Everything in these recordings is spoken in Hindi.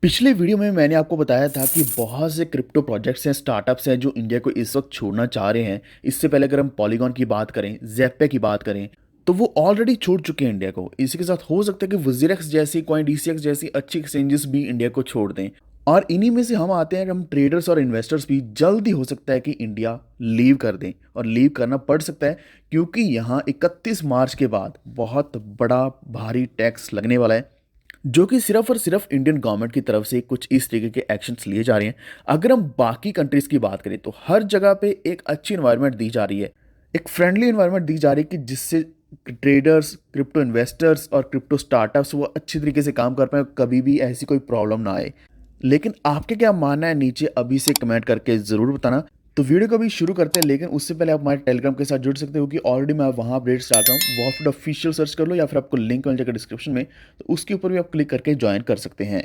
पिछले वीडियो में मैंने आपको बताया था कि बहुत से क्रिप्टो प्रोजेक्ट्स हैं, स्टार्टअप्स हैं जो इंडिया को इस वक्त छोड़ना चाह रहे हैं। इससे पहले अगर हम पॉलीगॉन की बात करें, ज़ेप्पे की बात करें, तो वो ऑलरेडी छोड़ चुके हैं इंडिया को। इसी के साथ हो सकता है कि वजीरेक्स जैसी, कॉइन डीसीएक्स जैसी अच्छी एक्सचेंजेस भी इंडिया को छोड़ दें। और इन्हीं में से हम आते हैं, हम ट्रेडर्स और इन्वेस्टर्स भी जल्दी हो सकता है कि इंडिया लीव कर दें, और लीव करना पड़ सकता है क्योंकि यहाँ 31 मार्च के बाद बहुत बड़ा भारी टैक्स लगने वाला है, जो कि सिर्फ और सिर्फ इंडियन गवर्नमेंट की तरफ से कुछ इस तरीके के एक्शंस लिए जा रहे हैं। अगर हम बाकी कंट्रीज़ की बात करें तो हर जगह पे एक अच्छी इन्वायरमेंट दी जा रही है, एक फ्रेंडली इन्वायरमेंट दी जा रही है कि जिससे ट्रेडर्स, क्रिप्टो इन्वेस्टर्स और क्रिप्टो स्टार्टअप्स वो अच्छी तरीके से काम कर पाएँ, कभी भी ऐसी कोई प्रॉब्लम ना आए। लेकिन आपके क्या मानना है, नीचे अभी से कमेंट करके ज़रूर बताना। तो वीडियो को भी शुरू करते हैं, लेकिन उससे पहले आप हमारे टेलीग्राम के साथ जुड़ सकते हो कि ऑलरेडी मैं वहाँ अपडेट्स डालता हूँ। वॉफिट ऑफिशियल सर्च कर लो या फिर आपको लिंक मिल जाएगा डिस्क्रिप्शन में, तो उसके ऊपर भी आप क्लिक करके ज्वाइन कर सकते हैं।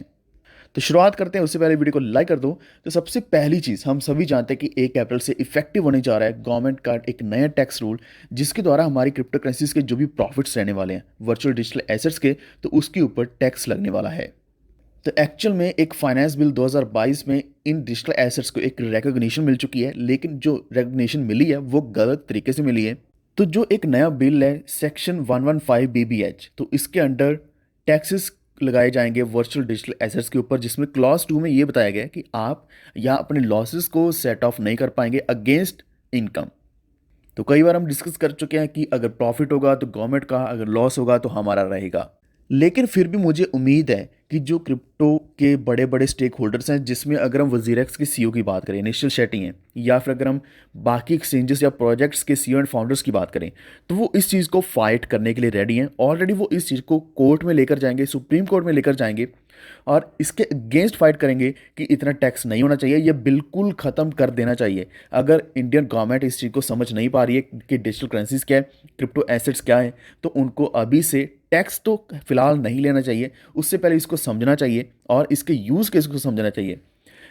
तो शुरुआत करते हैं, उससे पहले वीडियो को लाइक कर दो। तो सबसे पहली चीज़, हम सभी जानते हैं कि 1 अप्रैल से इफेक्टिव होने जा रहा है गवर्नमेंट का एक नया टैक्स रूल, जिसके द्वारा हमारी क्रिप्टो करेंसीज के जो भी प्रॉफिट्स रहने वाले हैं वर्चुअल डिजिटल एसेट्स के, तो उसके ऊपर टैक्स लगने वाला है। तो एक्चुअल में एक फाइनेंस बिल 2022 में इन डिजिटल एसेट्स को एक रिकॉग्निशन मिल चुकी है, लेकिन जो रिकॉग्निशन मिली है वो गलत तरीके से मिली है। तो जो एक नया बिल है सेक्शन 115 बीबीएच, तो इसके अंडर टैक्सेस लगाए जाएंगे वर्चुअल डिजिटल एसेट्स के ऊपर, जिसमें क्लॉज 2 में ये बताया गया है कि आप यहाँ अपने लॉसेस को सेट ऑफ नहीं कर पाएंगे अगेंस्ट इनकम। तो कई बार हम डिस्कस कर चुके हैं कि अगर प्रॉफिट होगा तो गवर्नमेंट का, अगर लॉस होगा तो हमारा रहेगा। लेकिन फिर भी मुझे उम्मीद है कि जो क्रिप्टो के बड़े बड़े स्टेक होल्डर्स हैं, जिसमें अगर हम वजीरेक्स के सीईओ की बात करें, निश्चिल शेट्टी हैं, या फिर अगर हम बाकी एक्सचेंजेस या प्रोजेक्ट्स के सीईओ एंड फाउंडर्स की बात करें, तो वो इस चीज़ को फाइट करने के लिए रेडी हैं। ऑलरेडी वो इस चीज़ को कोर्ट में लेकर जाएंगे, सुप्रीम कोर्ट में लेकर जाएंगे, और इसके अगेंस्ट फाइट करेंगे कि इतना टैक्स नहीं होना चाहिए, ये बिल्कुल ख़त्म कर देना चाहिए। अगर इंडियन गवर्नमेंट इस चीज़ को समझ नहीं पा रही है कि डिजिटल करेंसीज क्या है, क्रिप्टो एसेट्स क्या है, तो उनको अभी से टैक्स तो फिलहाल नहीं लेना चाहिए, उससे पहले इसको समझना चाहिए और इसके यूज़ केस को समझना चाहिए।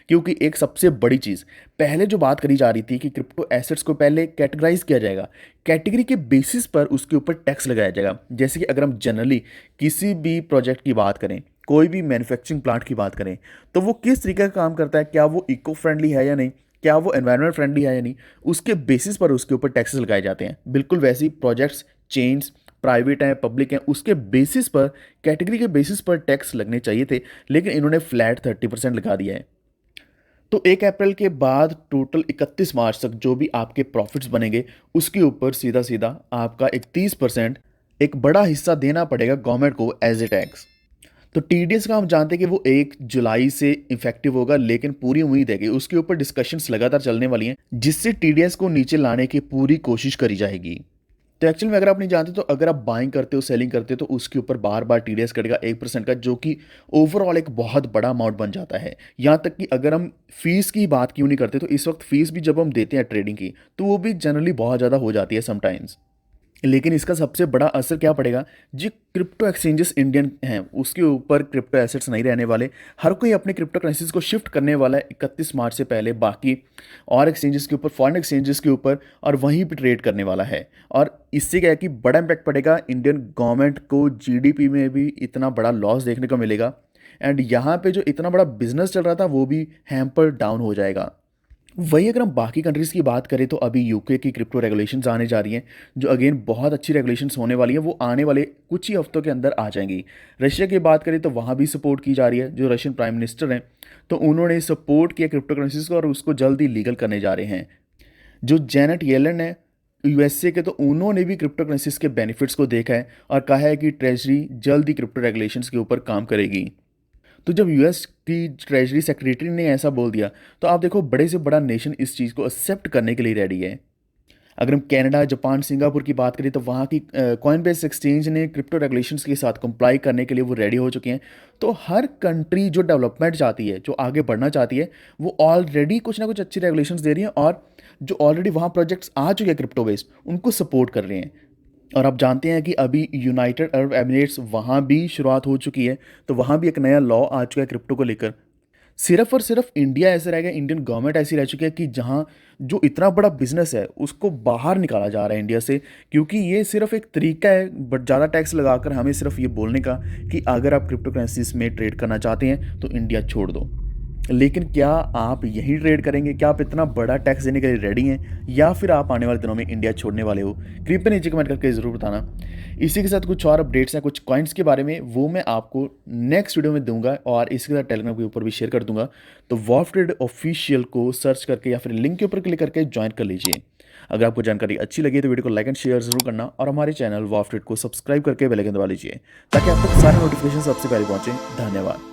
क्योंकि एक सबसे बड़ी चीज़, पहले जो बात करी जा रही थी कि क्रिप्टो एसेट्स को पहले कैटेगराइज किया जाएगा, कैटेगरी के बेसिस पर उसके ऊपर टैक्स लगाया जाएगा। जैसे कि अगर हम जनरली किसी भी प्रोजेक्ट की बात करें, कोई भी मैन्युफैक्चरिंग प्लांट की बात करें, तो वो किस तरीके का काम करता है, क्या वो इको फ्रेंडली है या नहीं, क्या वो एनवायरनमेंट फ्रेंडली है या नहीं, उसके बेसिस पर उसके ऊपर टैक्सेस लगाए जाते हैं। बिल्कुल वैसे ही प्रोजेक्ट्स, चेन्स, प्राइवेट हैं, पब्लिक हैं, उसके बेसिस पर, कैटेगरी के बेसिस पर टैक्स लगने चाहिए थे, लेकिन इन्होंने फ्लैट 30% लगा दिया है। तो 1 अप्रैल के बाद टोटल 31 मार्च तक जो भी आपके प्रॉफिट्स बनेंगे, उसके ऊपर सीधा सीधा आपका एक 30% एक बड़ा हिस्सा देना पड़ेगा गवर्नमेंट को एज ए टैक्स। तो टीडीएस का हम जानते हैं कि वो 1 जुलाई से इफेक्टिव होगा, लेकिन पूरी उम्मीद है कि उसके ऊपर डिस्कशंस लगातार चलने वाली हैं, जिससे टीडीएस को नीचे लाने की पूरी कोशिश करी जाएगी। तो एक्चुअल में अगर आप नहीं जानते, तो अगर आप बाइंग करते हो, सेलिंग करते हो, तो उसके ऊपर बार बार टीडीएस कटेगा 1% का, जो कि ओवरऑल एक बहुत बड़ा अमाउंट बन जाता है। यहाँ तक कि अगर हम फीस की बात क्यों नहीं करते, तो इस वक्त फीस भी जब हम देते हैं ट्रेडिंग की, तो वो भी जनरली बहुत ज़्यादा हो जाती है समटाइम्स। लेकिन इसका सबसे बड़ा असर क्या पड़ेगा, जो क्रिप्टो एक्सचेंजेस इंडियन हैं उसके ऊपर क्रिप्टो एसेट्स नहीं रहने वाले। हर कोई अपने क्रिप्टो करेंसीज को शिफ्ट करने वाला है 31 मार्च से पहले बाकी और एक्सचेंजेस के ऊपर, फॉरेन एक्सचेंजेस के ऊपर, और वहीं पर ट्रेड करने वाला है। और इससे क्या है कि बड़ा इम्पैक्ट पड़ेगा, इंडियन गवर्नमेंट को जीडीपी में भी इतना बड़ा लॉस देखने को मिलेगा, एंड यहाँ पे जो इतना बड़ा बिजनेस चल रहा था वो भी हैम्पर डाउन हो जाएगा। वही अगर हम बाकी कंट्रीज़ की बात करें, तो अभी यूके की क्रिप्टो रेगुलेशंस आने जा रही हैं, जो अगेन बहुत अच्छी रेगुलेशंस होने वाली हैं, वो आने वाले कुछ ही हफ्तों के अंदर आ जाएंगी। रशिया की बात करें तो वहाँ भी सपोर्ट की जा रही है, जो रशियन प्राइम मिनिस्टर हैं, तो उन्होंने सपोर्ट किया क्रिप्टो करेंसीज को और उसको जल्दी लीगल करने जा रहे हैं। जो जेनेट येलन है यूएसए के, तो उन्होंने भी क्रिप्टो करेंसीज के बेनिफिट्स को देखा है और कहा है कि ट्रेजरी जल्दी क्रिप्टो रेगुलेशंस के ऊपर काम करेगी। तो जब यूएस की ट्रेजरी सेक्रेटरी ने ऐसा बोल दिया, तो आप देखो बड़े से बड़ा नेशन इस चीज़ को एक्सेप्ट करने के लिए रेडी है। अगर हम कनाडा, जापान, सिंगापुर की बात करें, तो वहाँ की कॉइनबेस एक्सचेंज ने क्रिप्टो रेगुलेशंस के साथ कंप्लाई करने के लिए वो रेडी हो चुके हैं। तो हर कंट्री जो डेवलपमेंट चाहती है, जो आगे बढ़ना चाहती है, वो ऑलरेडी कुछ ना कुछ अच्छी रेगुलेशंस दे रही है, और जो ऑलरेडी वहाँ प्रोजेक्ट्स आ चुके हैं क्रिप्टो बेस्ड, उनको सपोर्ट कर रहे हैं। और आप जानते हैं कि अभी यूनाइटेड अरब एमिरेट्स, वहाँ भी शुरुआत हो चुकी है, तो वहाँ भी एक नया लॉ आ चुका है क्रिप्टो को लेकर। सिर्फ़ और सिर्फ़ इंडिया ऐसा रह गया, इंडियन गवर्नमेंट ऐसी रह चुकी है कि जहाँ जो इतना बड़ा बिज़नेस है, उसको बाहर निकाला जा रहा है इंडिया से, क्योंकि ये सिर्फ़ एक तरीका है बट ज़्यादा टैक्स लगाकर हमें सिर्फ़ ये बोलने का कि अगर आप क्रिप्टो करेंसीज़ में ट्रेड करना चाहते हैं, तो इंडिया छोड़ दो। लेकिन क्या आप यही ट्रेड करेंगे? क्या आप इतना बड़ा टैक्स देने के लिए रेडी हैं? या फिर आप आने वाले दिनों में इंडिया छोड़ने वाले हो? कृपया नीचे कमेंट करके ज़रूर बताना। इसी के साथ कुछ और अपडेट्स हैं, कुछ कॉइन्स के बारे में, वो मैं आपको नेक्स्ट वीडियो में दूँगा और इसके साथ टेलीग्राम के ऊपर भी शेयर कर दूँगा। तो वॉफ ट्रेड ऑफिशियल को सर्च करके या फिर लिंक के ऊपर क्लिक करके जॉइन कर लीजिए। अगर आपको जानकारी अच्छी लगी तो वीडियो को लाइक एंड शेयर ज़रूर करना और हमारे चैनल वॉफ ट्रेड को सब्सक्राइब करके बेल आइकन दबा लीजिए, ताकि आप तक सारे नोटिफिकेशन सबसे पहले पहुँचें। धन्यवाद।